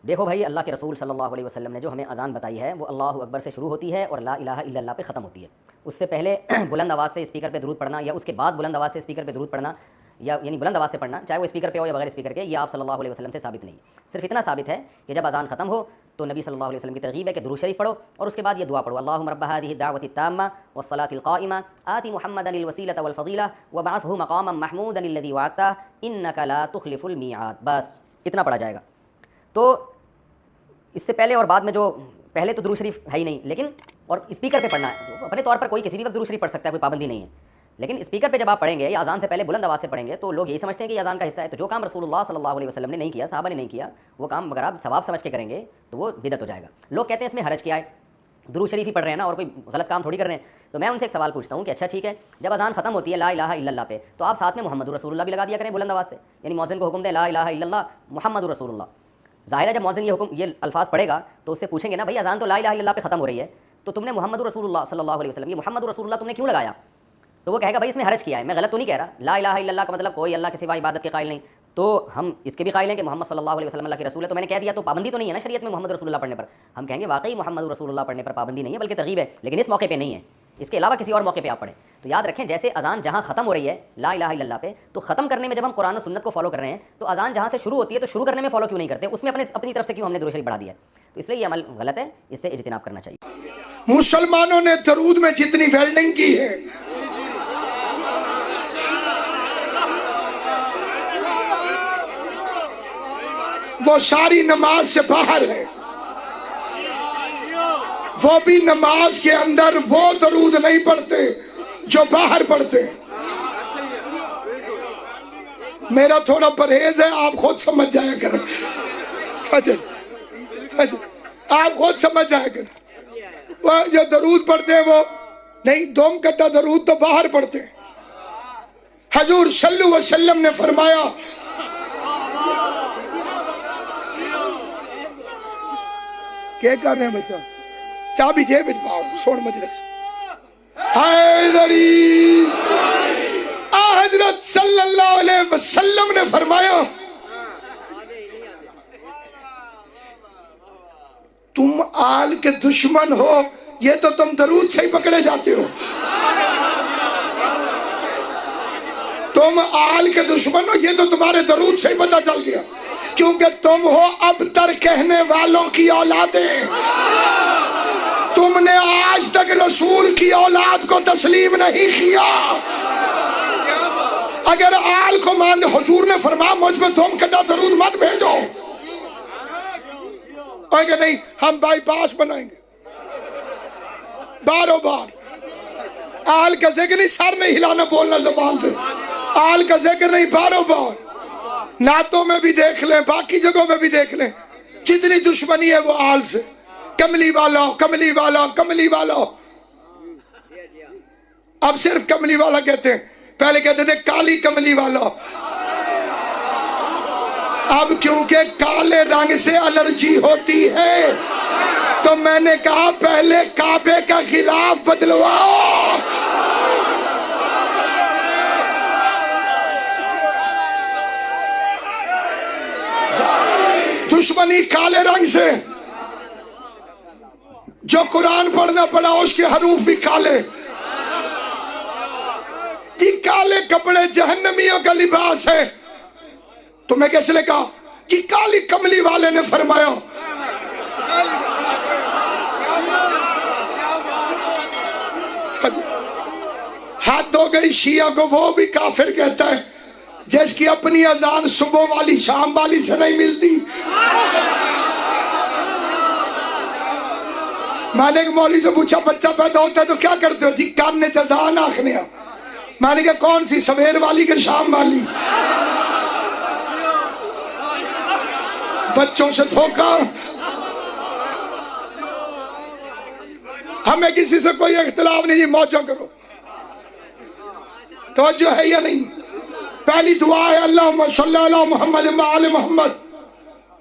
देखो भाई, अल्लाह के रसूल सल्लल्लाहु अलैहि वसल्लम ने जो हमें अज़ान बताई है वो अल्लाहु अकबर से शुरू होती है और ला इलाहा इल्लल्लाह पे ख़त्म होती है। उससे पहले बुलंद आवाज़ से स्पीकर पे दरूद पढ़ना या उसके बाद बुलंद आवाज़ से स्पीकर पे दरूद पढ़ना या यानी बुलंद आवाज़ से पढ़ना, चाहे वो स्पीकर पे हो या बगैर स्पीकर के, ये आप सल्लल्लाहु अलैहि वसल्लम से साबित नहीं। सिर्फ इतना साबित है कि जब अज़ान ख़त्म हो तो नबी सल्लल्लाहु अलैहि वसल्लम की तरगीब है कि दुरूद शरीफ पढ़ो और उसके बाद ये दुआ पढ़ो, अल्लाहुम्मा रब्ब हाज़िहि दावति ताम्मा वस्सलातिल क़ाइमा आति मुहम्मदनिल वसीलता वल फ़ज़ीला वबअथहु मक़ामम महमूदनिल्लज़ी वअदतह इन्नका ला तुख़लिफ़ुल मिआद। बस इतना पढ़ा जाएगा। तो इससे पहले और बाद में जो पहले तो दुरूद शरीफ है ही नहीं, लेकिन और स्पीकर पे पढ़ना है तो अपने तौर पर कोई किसी भी वक्त दुरूद शरीफ पढ़ सकता है, कोई पाबंदी नहीं है। लेकिन स्पीकर पे जब आप पढ़ेंगे या अज़ान से पहले बुलंद आवाज़ से पढ़ेंगे तो लोग यही समझते हैं कि ये अज़ान का हिस्सा है। तो जो काम रसूलुल्लाह सल्लल्लाहु अलैहि वसल्लम ने नहीं किया, सहाबा ने नहीं किया, वो काम अगर आप सवाब समझ के करेंगे तो वो बिदअत हो जाएगा। लोग कहते हैं इसमें हरज क्या है, दुरूद शरीफ ही पढ़ रहे हैं ना और कोई गलत काम थोड़ी कर रहे हैं। तो मैं उनसे एक सवाल पूछता हूँ कि अच्छा ठीक है, जब अज़ान ख़त्म होती है ला इलाहा इल्लल्लाह पे, तो आप साथ में मुहम्मदुर रसूलुल्लाह भी लगा दिया करें बुलंद आवाज़ से, यानी मौज़िन को हुक्म दें ला इलाहा इल्लल्लाह मुहम्मदुर रसूलुल्लाह। ज़ाहिर है जब मौज़िन ये अल्फाज पढ़ेगा तो उससे पूछेंगे ना भाई अज़ान तो ला इलाहा इल्लल्लाह पे ख़त्म हो रही है, तो तुमने मुहम्मदुर रसूलुल्लाह सल्लल्लाहु अलैहि वसल्लम ये मुहम्मदुर रसूलुल्लाह तुमने क्यों लगाया? तो वो कहेगा भाई इसमें हरज किया है। मैं गलत तो नहीं कह रहा, ला इलाहा इल्लल्लाह का मतलब कोई अल्लाह के सिवा इबादत के कायल नहीं, तो हम इसके भी कायल हैं कि मोहम्मद सल्लल्लाहु अलैहि वसल्लम अल्लाह के रसूल है। तो मैंने कह दिया तो पाबंदी तो नहीं है ना शरीयत में मोहम्मद रसूलुल्लाह पढ़ने पर। हम कहेंगे वाकई मोहम्मद रसूलुल्लाह पढ़ने पर पाबंदी नहीं है बल्कि तरगीब है, लेकिन इस मौके पर नहीं है, इसके अलावा किसी और मौके पे आप पढ़ें। तो याद रखें जैसे अज़ान जहाँ ख़त्म हो रही है ला इलाहा इल्लल्लाह पे, तो ख़त्म करने में जब हम कुरान और सुन्नत को फॉलो कर रहे हैं तो अज़ान जहाँ से शुरू होती है तो शुरू करने में फॉलो क्यों नहीं करते, उसमें अपनी तरफ से क्यों हमने दुरूद शरीफ बढ़ा दिया? तो इसलिए ये अमल गलत है, इससे इज्तिनाब करना चाहिए। मुसलमानों ने दरूद में जितनी वेल्डिंग की है वो सारी नमाज से बाहर है। वो भी नमाज के अंदर वो दरूद नहीं पढ़ते जो बाहर पढ़ते। मेरा थोड़ा परहेज है, आप खुद समझ जाया करें, आप खुद समझ जाया करें। वो जो दरूद पढ़ते हैं वो नहीं, दोम कट्टा दरूद तो बाहर पढ़ते हैं। हजूर सल्लल्लाहु अलैहि वसल्लम ने फरमाया क्या कर रहे हैं बच्चा, चाबी जेब में पाओ, सोन मजलिस हैदरी। हजरत सल्लल्लाहु अलैहि वसल्लम ने फरमाया तुम आल के दुश्मन हो, ये तो तुम दरूद से ही पकड़े जाते हो। तुम आल के दुश्मन हो, ये तो तुम्हारे दरूद से ही पता चल गया, क्योंकि तुम हो अबतर कहने वालों की औलादें। तुमने आज तक रसूल की औलाद को तस्लीम नहीं किया। अगर आल को मान, हुजूर ने फरमाया मुझ पे तुम कटा दरूद मत भेजो, अगर नहीं हम बाईपास बनाएंगे बारो बार। आल का जिक्र नहीं, सर नहीं हिलाना बोलना जबान से, आल का जिक्र नहीं, बारो बार। नातों में भी देख लें, बाकी जगहों में भी देख लें, जितनी दुश्मनी है वो आल से। कमली वाला कमली वाला कमली वाला, अब सिर्फ कमली वाला कहते हैं, पहले कहते थे काली कमली वाला। अब क्योंकि काले रंग से एलर्जी होती है तो मैंने कहा पहले काबे का खिलाफ बदलवाओ। दुश्मनी काले रंग से, जो कुरान पढ़ना पड़ा उसके हरूफ भी काले, कि काले कपड़े जहन्नमियों का लिबास है। तो मैं किसने कहा कि काली कमली वाले ने फरमाया। हाथ धो गई शिया को, वो भी काफिर कहता है जिसकी अपनी अजान सुबह वाली शाम वाली से नहीं मिलती। मैंने मौलवी से पूछा बच्चा पैदा होता है तो क्या करते हो जी? कान ने जजान आखने। मैंने कहा कौन सी, सवेर वाली के शाम वाली? बच्चों से धोखा। हमें किसी से कोई इख्तिलाफ नहीं, मौजों करो। तो जो है या नहीं, पहली दुआ है अल्लाहुम्मा सल्ली अला मुहम्मद व आले मुहम्मद।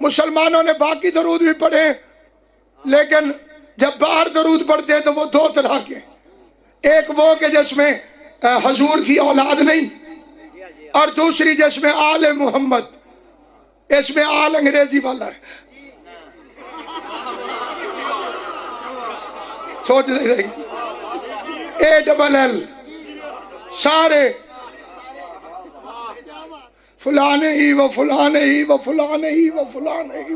मुसलमानों ने बाकी दरूद भी पढ़े, लेकिन जब बाहर दरूद पढ़ते हैं तो वो दो तरह के, एक वो के जिसमें हजूर की औलाद नहीं, और दूसरी जिसमें आले मोहम्मद, इसमें आल अंग्रेजी वाला है। सोच नहीं रहेगी। ALL सारे फलाने ही व फलाने ही व फलाने ही व फलाने ही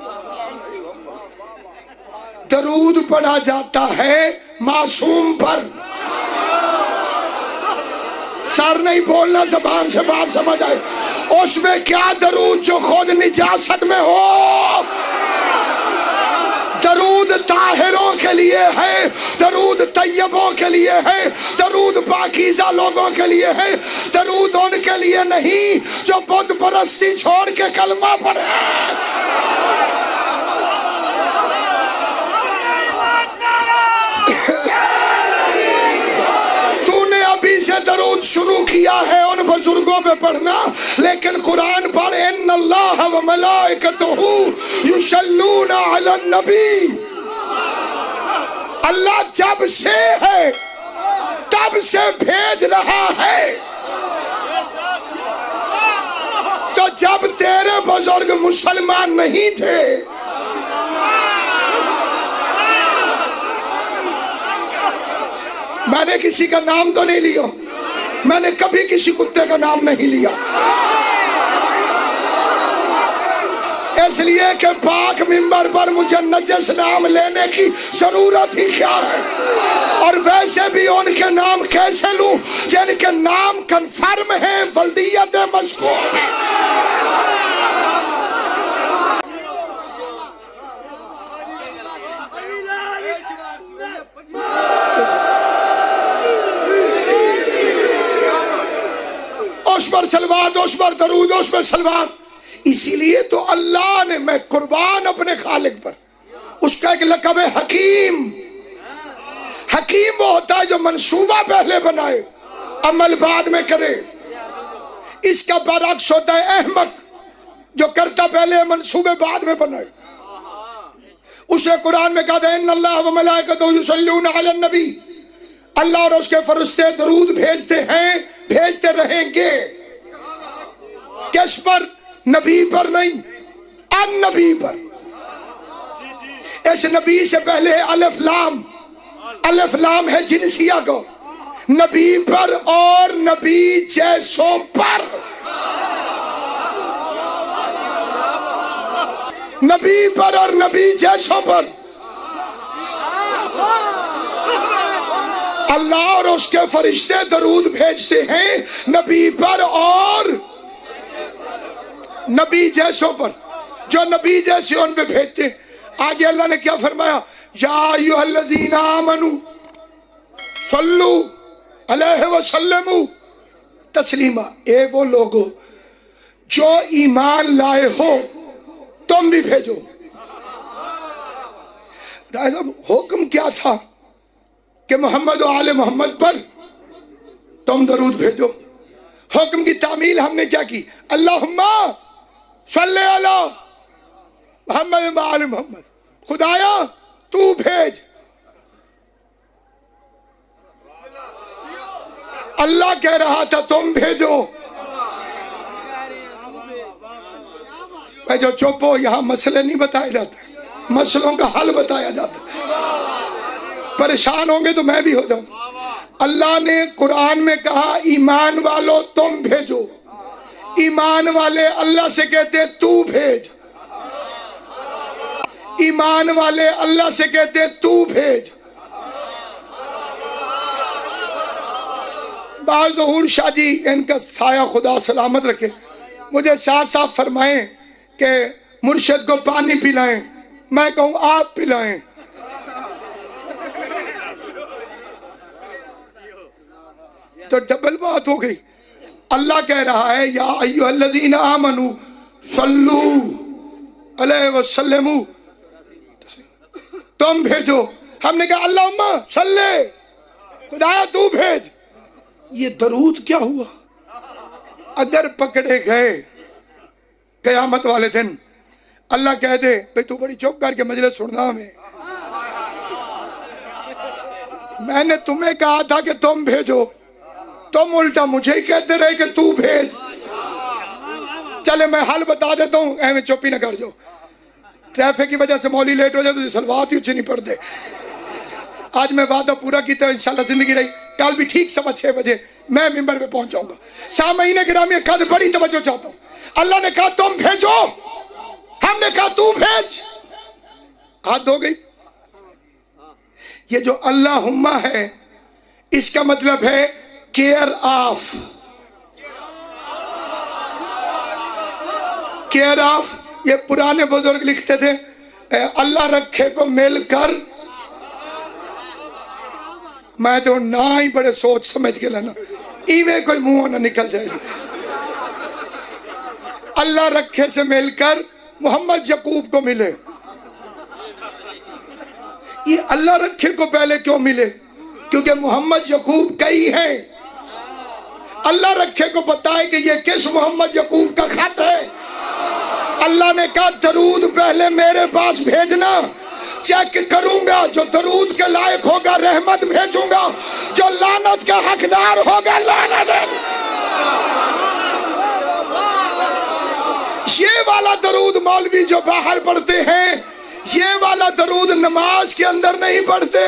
दरूद पढ़ा जाता है मासूम पर। सर नहीं बोलना, जबान से बात समझ आए। उसमें क्या दरूद जो खुद निजासत में हो। दरूद ताहिरों के लिए है, दरूद तैयबों के लिए है, दरूद पाकीज़ा लोगों के लिए है। दरूद उनके लिए नहीं जो बुत परस्ती छोड़ के कलमा पढ़े। से दरूद शुरू किया है उन बुजुर्गों पे पढ़ना, लेकिन कुरान पढ़ इन्नल्लाह व मलाइकतुहु युसल्लूना अलन नबी। अल्लाह जब से है तब से भेज रहा है। तो जब तेरे बुजुर्ग मुसलमान नहीं थे, मैंने किसी का नाम तो नहीं लिया, मैंने कभी किसी कुत्ते का नाम नहीं लिया, इसलिए कि पाक मिंबर पर मुझे नजस नाम लेने की जरूरत ही क्या है। और वैसे भी उनके नाम कैसे लूं जिनके नाम कन्फर्म है, बल्दियत मशहूर है। उस पर सलवात, उस पर दरूद, उस पर सलवात। इसीलिए तो अल्लाह ने, मैं कुर्बान अपने खालिक पर, उसका एक लक़ब है हकीम। हकीम वो होता है जो मंसूबा पहले बनाए, अमल बाद में करे। इसका बरअक्स होता है अहमक, जो करता पहले मंसूबे बाद में बनाए। उसे कुरान में कहा था इन्नल्लाह व मलाइकतुहु युसल्लूना अलन नबी। अल्लाह और उसके फरिश्ते दरूद भेजते हैं, भेजते रहेंगे। किस पर? नबी पर नहीं, अन नबी पर। इस नबी से पहले अलिफ लाम, अलिफ लाम है जिनसिया को, नबी पर और नबी जैसों पर। नबी पर और नबी जैसों पर। अल्लाह और उसके फरिश्ते दरूद भेजते हैं नबी पर और नबी जैसों पर। जो नबी जैसे उन पे भेजते। आगे अल्लाह ने क्या फरमाया? या अय्युहल्लज़ीना आमनू सल्लू अलैहि व सल्लमू तस्लीमा। ए वो लोगो जो ईमान लाए हो तुम भी भेजो। राय साहब, हुक्म क्या था कि मोहम्मद और आले मोहम्मद पर तुम दरूद भेजो। हुक्म की तामील हमने क्या की? अल्लाहुम्मा सल्ले अला मोहम्मद व आले मोहम्मद। खुदाया तू भेज। अल्लाह कह रहा था तुम भेजो। भाई जो चुप हो, यहां मसले नहीं बताए जाते, मसलों का हल बताया जाता। परेशान होंगे तो मैं भी हो जाऊं। अल्लाह ने कुरान में कहा ईमान वालों तुम भेजो। ईमान वाले अल्लाह से कहते तू भेज। ईमान वाले अल्लाह से कहते तू भेज। बाज़हूर शाह जी, इनका साया खुदा सलामत रखे, मुझे साफ साफ फरमाएं कि मुर्शिद को पानी पिलाएं। मैं कहूं आप पिलाएं। तो डबल बात हो गई। अल्लाह कह रहा है या अय्युहल्लज़ीना आमनू सल्लू अलैहि व सल्लमू, तुम भेजो। हमने कहा अल्लाहुम्मा सल्ले, खुदाया तू भेज। ये दरूद क्या हुआ? अगर पकड़े गए कयामत वाले दिन, अल्लाह कह दे भाई तू बड़ी चुप करके मजलिस सुनना में, मैंने तुम्हें कहा था कि तुम भेजो, तुम उल्टा मुझे ही कहते रहे कि तू भेज। चले मैं हल बता देता हूँ, ऐਵੇਂ चुप ही ना कर जाओ। ट्रैफिक की वजह से मौली लेट हो जाए तो सलवात ही अच्छी नहीं पढ़ते। आज मैं वादा पूरा किया, इंशाल्लाह जिंदगी रही कल भी ठीक 6:15 बजे मैं मिंबर पे पहुंच जाऊंगा। सामईन गिरामी कद बड़ी तवज्जो चाहता हूं। अल्लाह ने कहा तुम भेजो, हमने कहा तू भेज, हाथ धो गई। ये जो अल्लाहुम्मा है इसका मतलब है केयर ऑफ, केयर ऑफ। ये पुराने बुजुर्ग लिखते थे अल्लाह रखे को मिलकर, मैं तो ना ही बड़े सोच समझ के लेना इवें कोई मुंह ना निकल जाए। अल्लाह रखे से मिलकर मोहम्मद यकूब को मिले। ये अल्लाह रखे को पहले क्यों मिले? क्योंकि मोहम्मद यकूब कई हैं। अल्लाह रखे को बताए कि ये किस मोहम्मद यकूब का खत है। अल्लाह ने कहा दरूद पहले मेरे पास भेजना, चेक करूंगा, जो दरूद के लायक होगा रहमत भेजूंगा, जो लानत का हकदार होगा लानत। ये वाला दरूद मौलवी जो बाहर पढ़ते हैं, ये वाला दरूद नमाज के अंदर नहीं पढ़ते।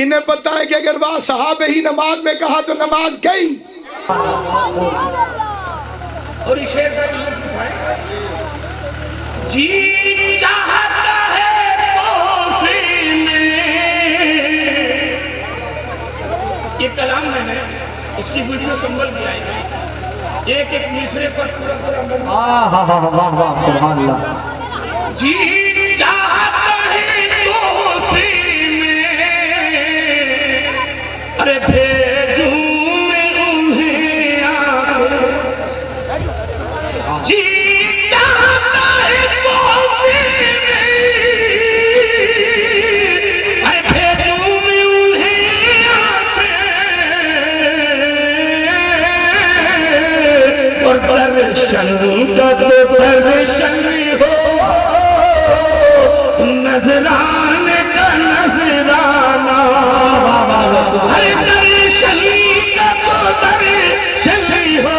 इन्हें पता है कि अगर वह सहाबे ही नमाज में कहा तो नमाज गई। और शेर जी चाहता है तोहफे में, ये कलाम मैंने इसकी वीडियो संभल भी आई, एक एक मिसरे पर पूरा पूरा सुभान अल्लाह। जी चाहता है तोहफे में, अरे भेजूं मैं उन्हें आप, जी चाहता है तोहफे में, अरे भेजूं मैं उन्हें आप, और दर्शन का तो दर्शन हो, नजराने का नजराना, अरे दर्शन का तो दर्शन हो,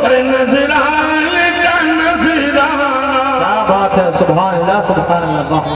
अरे नजराने का नजराना। क्या बात है, सुभान अल्लाह सुभान अल्लाह।